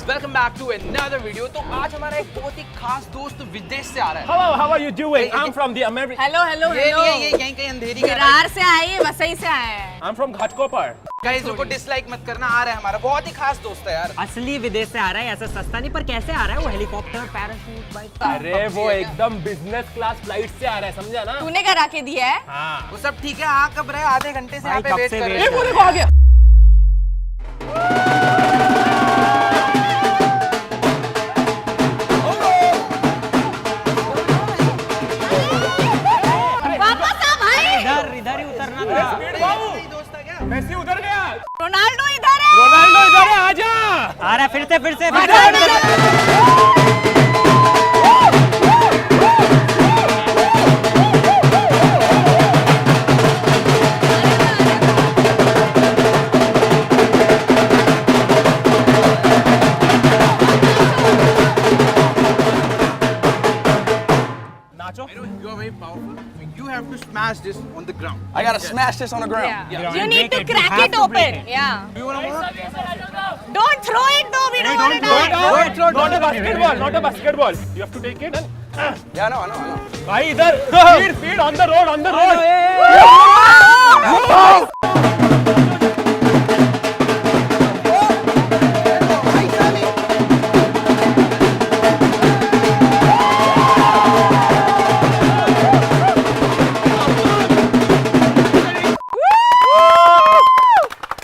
Welcome back to another video. तो आज हमारा एक बहुत ही खास दोस्त विदेश से आ रहा है। Hello, how are you doing? I'm from the American. Hello hello ये हेलो यहीं कहीं अंधेरी का विरार से आए हैं, वसई से आए हैं। I'm from Ghatkopar. गाइस को डिसलाइक मत करना, आ रहा है हमारा बहुत ही खास दोस्त है यार। असली विदेश से आ रहा है, ऐसा सस्ता नहीं। पर कैसे आ रहा है वो? Helicopter, parachute, bike? अरे वो एकदम बिजनेस क्लास फ्लाइट से आ रहा है, समझा ना? तूने करा के दिया है? हाँ। वो सब ठीक है, आ कब रहे? आधे घंटे से यहाँ पे कब वेट से कर रहे wait हैं। देखो आ गया। वापस आ भाई। इधर ही उतरना था। स्पीड बाबू, दोस्त है क्या? मेसी उधर गया। रोनाल्डो इधर है। रोनाल्डो इधर है, आजा। आ रहा है फिर से नाचो। You are very powerful. You have to smash this on the ground. I gotta smash this on the ground. Yeah. You need to crack it open. Yeah. Do you wanna work? Don't throw it though. We don't want to Don't die. throw it. Not a basketball, not a basketball. You have to take it and Yeah, I know. भाई इधर speed on the road.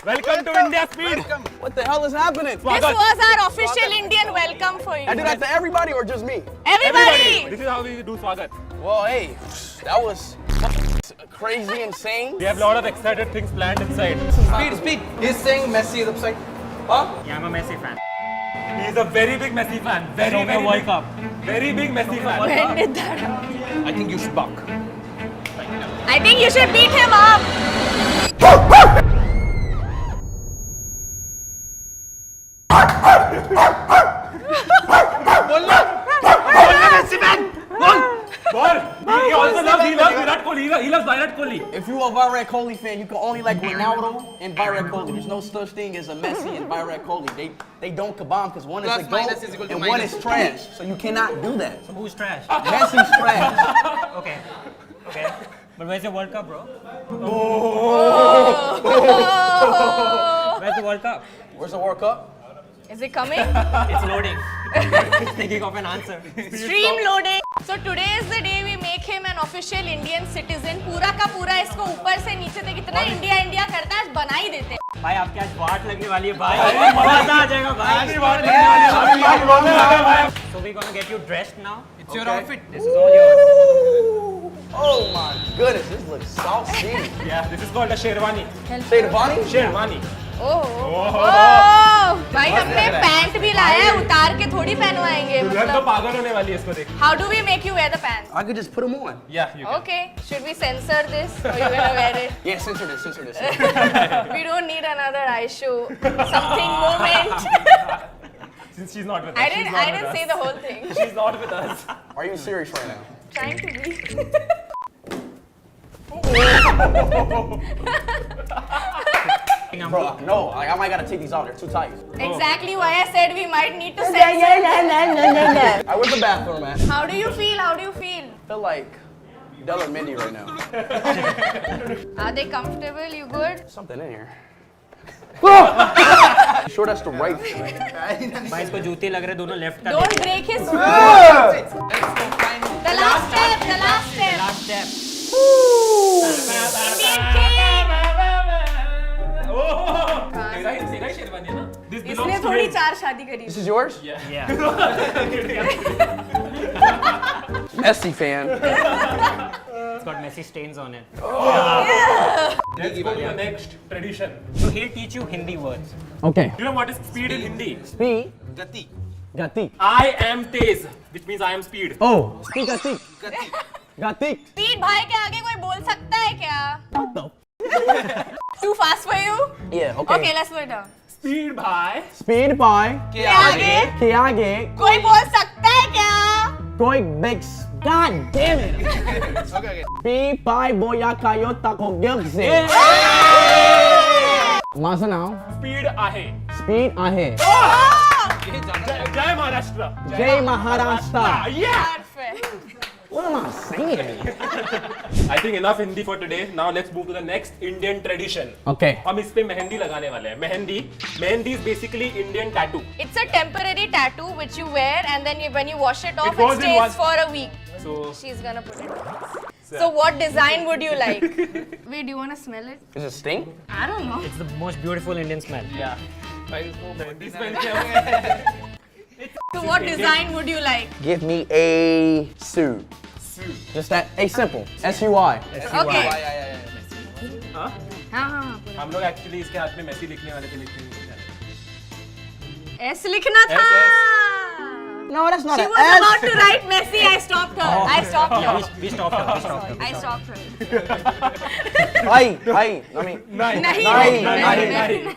Welcome to India, speed. What the hell is happening? This was our official Indian welcome for you. I do that to everybody or just me? Everybody. This is how we do swagat. Well, hey, that was crazy insane. We have a lot of excited things planned inside. Speed. He's saying Messi is upside. Yeah, I'm a Messi fan. He is a very big Messi fan. Very World big. Cup. Very big Messi fan. When did that happen? I think you should buck. I think you should beat him up. Ball. He also loves Virat Kohli. He loves Virat Kohli. If you a Virat Kohli fan, you can only like Ronaldo and Virat Kohli. There's no such thing as a Messi and Virat Kohli. They don't kabam because one is Plus a minus is equal goat to and one minus. is trash. So you cannot do that. So who's trash? Messi's trash. Okay. But where's the World Cup, bro? Where's the World Cup? Where's the World Cup? Is it coming? It's loading. It's thinking of an answer. Stream loading. So today is the day we make him an official Indian citizen. पूरा का पूरा इसको ऊपर से नीचे तक इतना India करता है, बना ही देते हैं। भाई आपकी आज वाट लगने वाली है भाई। मजा आ जाएगा भाई। So we're gonna get you dressed now. It's your outfit. This is all yours. Oh my goodness, this looks saucy. Yeah, this is called a Sherwani. Sherwani? Sherwani. ओह भाई हमने पैंट भी लाया है, उतार के थोड़ी पहनवाएंगे दुल्हन तो मतलब। पागल होने वाली है इसको देख। How do we make you wear the pants? I could just put them on. Yeah, you can. Okay, should we censor this or you gonna wear it? Yeah, censor this. We don't need another eye show, something moment. Since she's not with us. I didn't say the whole thing. She's not with us. Are you serious right now? Trying to be. Bro, no, like, I might gotta take these off. They're too tight. Exactly why I said we might need to censor. I where's the bathroom at? How do you feel? I feel like Della and Mindy right now. Are they comfortable? You good? Something in here. You sure that's the right thing? भाई इसको जूते लग रहे दोनों left का। Don't break his. Let's go find The last step. Last step. Indian king. तेरा ही शेरवानी है ना? This इसने belongs to थोड़ी him. 4 शादी करी। This is yours? Yeah. Messi fan. It's got messy stains on it. Let's go to the next tradition. So he'll teach you Hindi words. Okay. You know what is speed in Hindi? Speed. Gati. Gati. I am Tez, which means I am speed. Oh. Speed Gati. Gati. Speed भाई के आगे कोई बोल सकता है क्या? What the? Too fast for you? Yeah, okay. Okay, let's put it down. Speed bhai. Speed by. के के आगे आगे के आगे कोई बोल सकता है क्या? कोई bakes. God damn it. Okay. Speed by boya kayo tako gyugse. Masa now. Speed ahe. Speed ahe. Oh! Jai Maharashtra. Jai Maharashtra. Yeah. Perfect. What am I saying? I think enough Hindi for today. Now let's move to the next Indian tradition. Okay. हम इस पे मेहंदी लगाने वाले हैं. Mehndi is basically Indian tattoo. It's a temporary tattoo which you wear and then when you wash it off, goes it in stays one- for a week. So She's gonna put it on. So what design would you like? Wait, do you wanna smell it? Is it stink? I don't know. It's the most beautiful Indian smell. yeah. Mehndi smell क्या? So what design would you like? Give me a suit. Just that. A simple. S-U-I. Okay. हाँ? हाँ. हम लोग actually इसके हाथ में मैसी लिखने वाले थे लेकिन S लिखना था. No, that's not She an was S. about to write Messi. I stopped her. I stopped her. We stopped her. We stopped her. I stopped her. Hi. I mean. नहीं नहीं. नहीं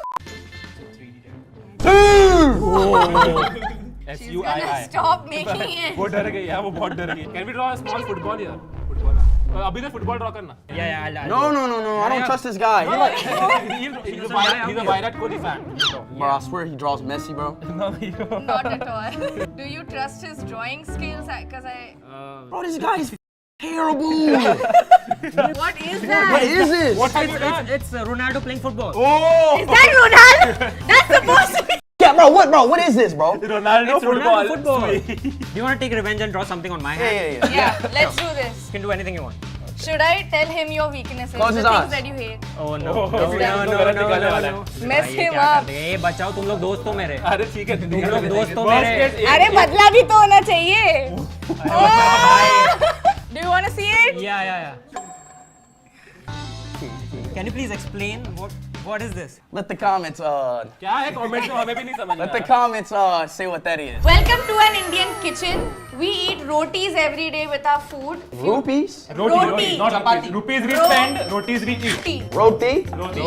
Gonna stop making it. वो डर गई है वो बहुत डर गई. Can we draw a small football here? अभी तो football draw करना. Yeah, I'll No. I don't trust this guy. He's a Virat Kohli fan. Bro, I swear he draws messy, bro. Not at all. Do you trust his drawing skills? Because Bro, this guy is terrible. what is that? What is this? What have you done? It's Ronaldo playing football. Oh, Is that Ronaldo? That's supposed to be. Yeah, bro, what is this, bro? Ronaldo Ronaldo football. football. Do you want to take revenge and draw something on my hand? Yeah. Yeah, let's do this. You can do anything you want. Should I tell him your weaknesses? Close the his things eyes. that you hate. Oh no. Oh, No. गलत निकालने वाला है. Mess ये him क्या कर up. देगा? ये बचाओ तुम लोग दोस्त हो मेरे. अरे ठीक है तुम लोग दोस्त हो मेरे. अरे बदला भी तो होना चाहिए. Do you want to see it? Yeah. Can you please explain what is this? Let the comments क्या है कमेंट में हमें भी नहीं समझ let the में comments say what that is. Welcome to an Indian kitchen. We eat rotis every day with our food. Rupees? Roti. not chapati. Rupees we spend, rotis we eat. Tea. Roti?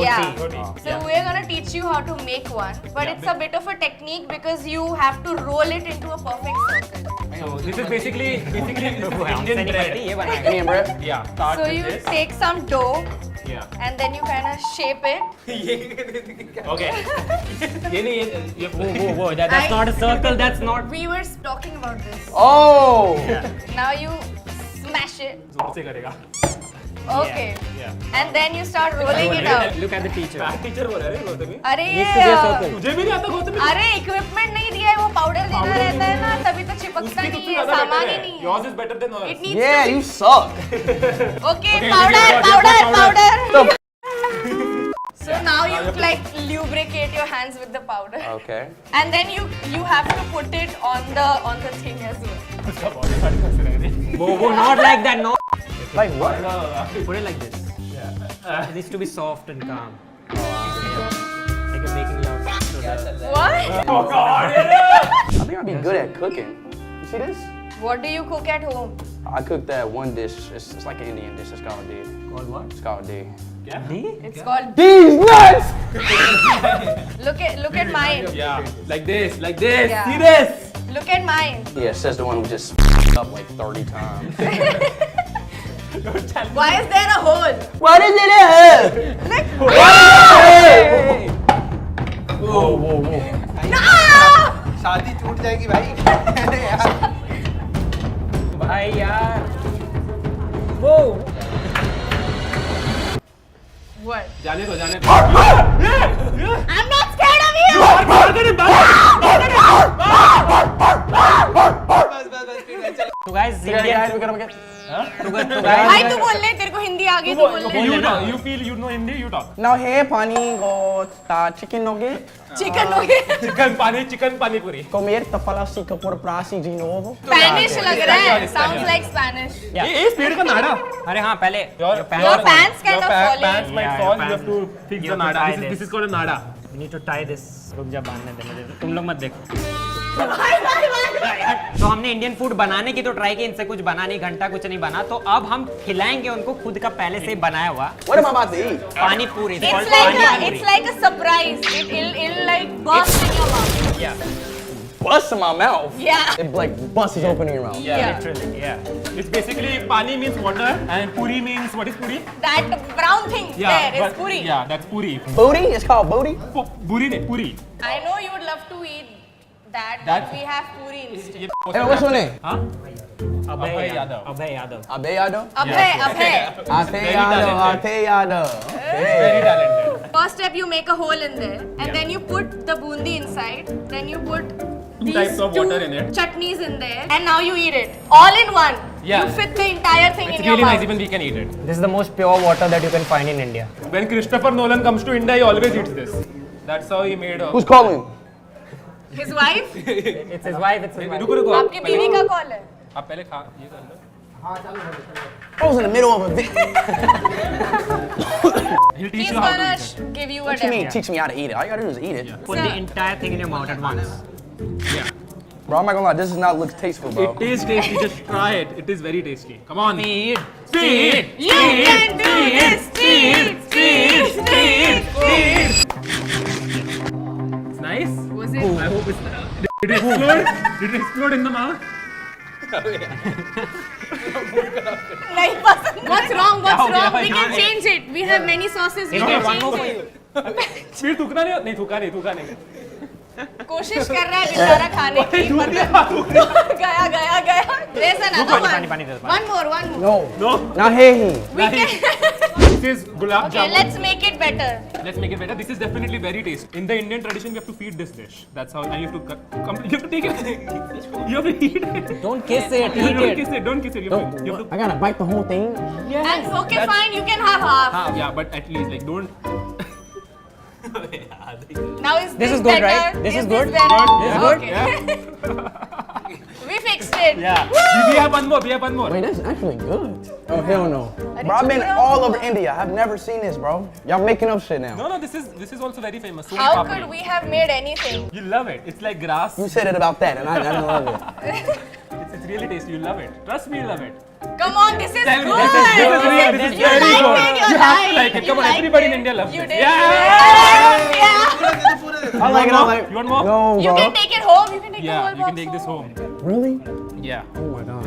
Yeah. Roti. So we're gonna teach you how to make one, but it's a bit of a technique because you have to roll it into a perfect circle. So this is basically हमसे Indian नहीं bread. बनती, ये बनाएगा. Indian bread? Yeah. Start So with you this. take some dough Yeah. and then you kind of shape it. Okay. ये नहीं ये Whoa, that's not a circle. That's not. We were talking about this. Oh! Now you smash it. जोर से करेगा. Okay. Yeah. And then you start rolling it out. Look at the teacher. Math teacher बोल रहे हैं गौतमी. अरे Needs to be a ये circle. तुझे भी नहीं आता गौतमी? अरे इक्विपमेंट नहीं दिया है वो पाउडर देना Powder रहता है नहीं ना तभी तो चिपकता उसकी नहीं सबसे है ज़्यादा सामान better ही है. नहीं Yours है. is better than ours. It needs Yeah, to you suck. Okay, Okay, powder, you powder, got powder. The So now you like lubricate your hands with the powder, Okay. and then you have to put it on the thing as well. उसका body part कैसे लग रही है? Whoa, not like that. No. Like what? Put it like this. It needs to be soft and calm. Like a baking loud. What? Oh God! I think I'd be good at cooking. You see this? What do you cook at home? I cooked that one dish. It's like an Indian dish. It's called D. Called what? It's called D. It's called. These nuts! Look at mine. Yeah, like this. Yeah. See this? Look at mine. Yeah, says the one who just up like 30 times. Why is there a hole? What is it in? Like, Whoa. no! शादी छूट जाएगी भाई. भाई यार. Whoa. What? जाने दो. I'm not scared of you. So guys, Indian. We gotta get. So guys. भाई तू बोल ले तेरे को हिंदी आ गई तू बोल ले. You talk. You feel you know Hindi. You talk. Now here, pani go chicken nugget. Chicken हो गया. Chicken pani puri. Comer tapalasica por prasi de novo. Spanish लग रहा है. Sounds like Spanish. ये पेड़ का नाड़ा. अरे हाँ पहले. Your pants kind of falling. Pants might Yeah, fall. your You have to fix you the have to nada. tie This is called a nada. We need to tie this. रुक जा बांधने दे मुझे. तुम लोग मत देखो. तो हमने इंडियन फूड बनाने की तो ट्राई की, इनसे कुछ बना नहीं, घंटा कुछ नहीं बना, तो अब हम खिलाएंगे उनको खुद का पहले से बनाया हुआ What am I about to eat? पानी पूरी. It's like a surprise. It'll like burst in your mouth. Yeah, Bust in my mouth. Yeah. It like busts open in your mouth. Yeah. literally. Yeah. It's basically pani means water and puri means what is puri? That brown thing there is but- puri. Yeah, that's puri. Booty? It's called booty? Puri ne puri. I know you would love to eat That we have puri instant. Hey, what's your name? Huh? Abhay Yadav. Abhay Yadav. Abhay Yadav? Abhay. Abhay Yadav. Abhay Yadav. Very talented. First step, you make a hole in there, and then you put the bundi inside. Then you put these types of two water in it. chutneys in there, and now you eat it all in one. Yeah. You fit the entire thing It's in your really mouth. nice, even we can eat it. This is the most pure water that you can find in India. When Christopher Nolan comes to India, he always eats this. That's how he made Who's calling? His wife? It's his wife, it's his wife. रुको रुको आपकी बीवी का call है. आप पहले खा ये कर लो I was in the middle of a video. He'll teach He's you how to gonna eat it. give you a What you mean, demo. teach me how to eat it? All you gotta do is eat it. Put the entire thing in your mouth at once. Yeah. Bro, I'm not gonna lie, this does not look tasteful, bro. It is tasty. Just try it. It is very tasty. Come on. Speed. Speed. You can do this. Speed. It's nice. Was it? I hope it's. Did it explode? Did it explode in the mouth? नहीं पसंद. What's wrong? We can change it. We have many sauces. We can change it. फिर थूकना नहीं थूका नहीं. कोशिश कर रहा है बेचारा खाने की. गया. There's another one. पानी दे दो. One more. No. Now here he. We can. This is gulab Okay, jamun. let's make it better. Let's make it better. This is definitely very tasty. In the Indian tradition, we have to feed this dish. That's how. And you have to you have to take it. You have to eat it. Don't kiss it, eat Don't it. kiss it. Don't kiss it. You have to. I gotta bite the whole thing. And okay, fine. You can have half. Yeah, but at least like don't. Now is This is good, better? right? This is good? better? This is good? Okay. We fixed it. Yeah. We have one more. Wait, that's actually good. Oh, hell no. Bro, I've been all over India. I've never seen this, bro. Y'all making up shit now. No, this is also very famous. Son How papdi. could we have made anything? You love it. It's like grass. You said it about that, and I don't love it. It's really tasty. You love it. Trust me, you love it. Come on, this is Tell me, good. this is You very liked good. it, You have to like it. You Come on, liked everybody in it. India loves You it. did. Yeah. Yeah. I like it. I like it. You want more? No, You bro. can take it home. You can take the Yeah, whole you box can take this home. Really? Yeah. Oh my god.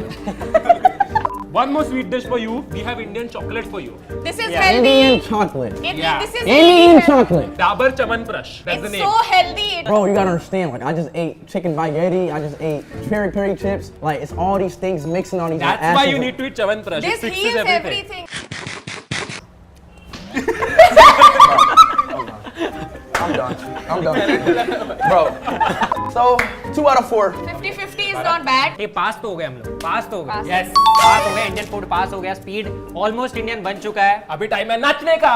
One more sweet dish for you. We have Indian chocolate for you. This is Indian healthy. chocolate. Yeah. This is Indian really chocolate. Dabur Chamanprash. That's the It's name. so healthy. Bro, you gotta understand, like, I just ate chicken spaghetti, I just ate peri chips. Like, it's all these things mixing on these That's why you need to eat Chamanprash. This It fixes heals everything. I'm done. Bro. So, 2 out of 4. 50-50 is not bad. ये पास तो हो गए हम लोग. पास तो हो गए. Pass. Yes. पास हो गए. इंडियन फूड पास हो गया. स्पीड ऑलमोस्ट इंडियन बन चुका है. अभी टाइम है नाचने का.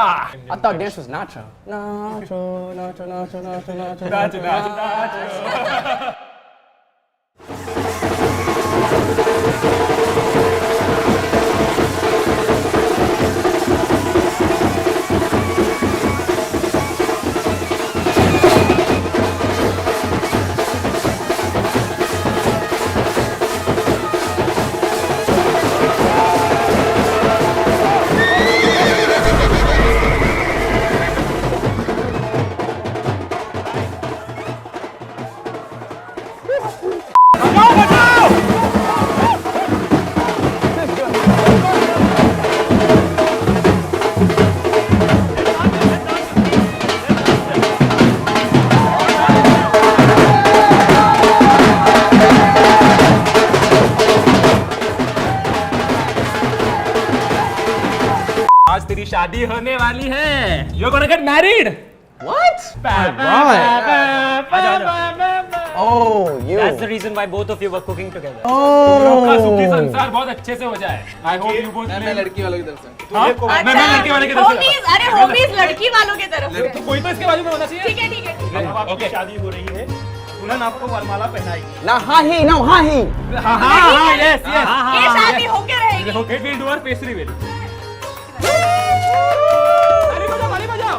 I thought this was nacho. Nacho. आज तेरी शादी होने वाली है. You're gonna get married. What? Oh, you. That's the reason why both of you were cooking together. का सुखी Oh. संसार बहुत अच्छे से हो जाए. I hope you both. मैं लड़की वालों की तरफ से हाँ? मैं लड़के वाले की तरफ से. होमीज, अरे होमीज लड़की वालों की तरफ से. तो कोई तो इसके बाजू में होना चाहिए. ठीक है. अब आपकी शादी हो रही है दुल्हन आपको वरमाला पहनाएगी Now, ha he, no, ha he. हाँ, yes. ये शादी होके रहेगी. Okay, we'll do our face reveal. ताली बजाओ.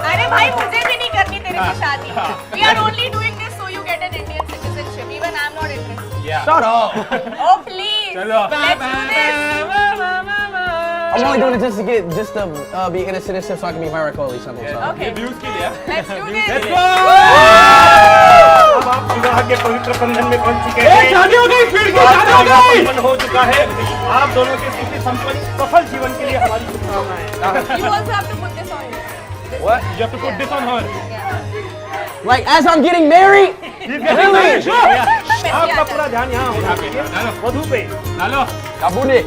अरे भाई मुझे भी नहीं करनी तेरे से शादी. We are only doing this so you get an Indian citizenship. Even I'm not interested. Yeah. Shut up. Oh please. चलो. Let's do this. I'm only doing it just to be in a citizenship so I can be viral or something. So. Okay. Views के लिए. Let's do this. Let's go. अब आप विवाह के पवित्र बंधन में बन चुके ए, हैं शादी हो गई. फिर की शादी हो गई. बंधन हो चुका है आप दोनों के सुखी संपन्न सफल जीवन के लिए हमारी शुभकामनाएं You also have to put this on. What? You have to put this on her. Yeah. Like as I'm getting married? Really? आपका पूरा ध्यान यहाँ होना चाहिए वधू पे। डालो Kabune.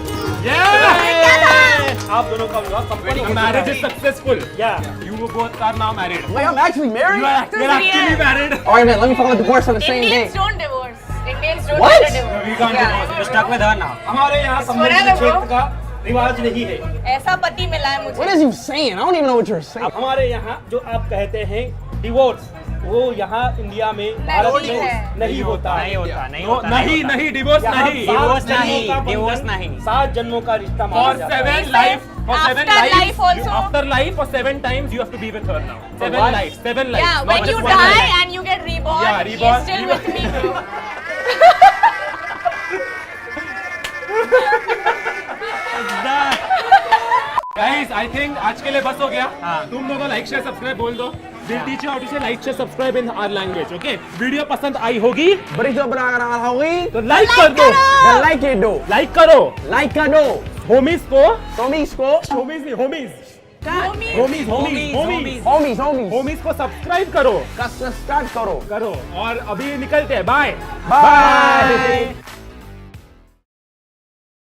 आप दोनों का विवाह संपन्न हो मैरिज चुका इज सक्सेसफुल है। Yeah. You both are now married Wait, I'm actually married? you're actually married All right, man. Let me file a divorce on the same day. Indians don't divorce. Indians don't What? get a divorce. We can't Yeah. divorce. You're stuck with her now. हमारे यहाँ संबंध forever, bro. क्षेत्र का रिवाज नहीं है। ऐसा पति मिला है What मुझे. is you saying? I don't even know what you're saying. हमारे यहाँ जो आप कहते हैं डिवोर्स, वो यहाँ इंडिया में भारत नहीं में है। नहीं होता है। नहीं होता, नहीं No, होता. नहीं नहीं डिवोर्स यहाँ नहीं Divorce 7 जन्मों नहीं, का divorce बंधन, नहीं. 7 जन्मों का रिश्ता for माना जाता है। 7 life for 7 After lives life also. after life for 7 times you have to be with her now 7 what? lives 7 lives Yeah, not when just you one die life. and you get reborn, Yeah, reborn, he's still reborn. with me, bro. Guys, I think आज के लिए बस हो गया. तुम दोनों like share subscribe बोल दो. We'll teach you how to say like share subscribe in our language. Okay? Video पसंद आई होगी Berito Braga तो लाइक कर दो. Then like it though. Like करो. Like it though. होमीज को Homies को. होमीज नहीं homies Homies. Homies homies homies Homies. Homies को सब्सक्राइब करो Subscribe karo. करो और अभी निकलते हैं. Bye Bye.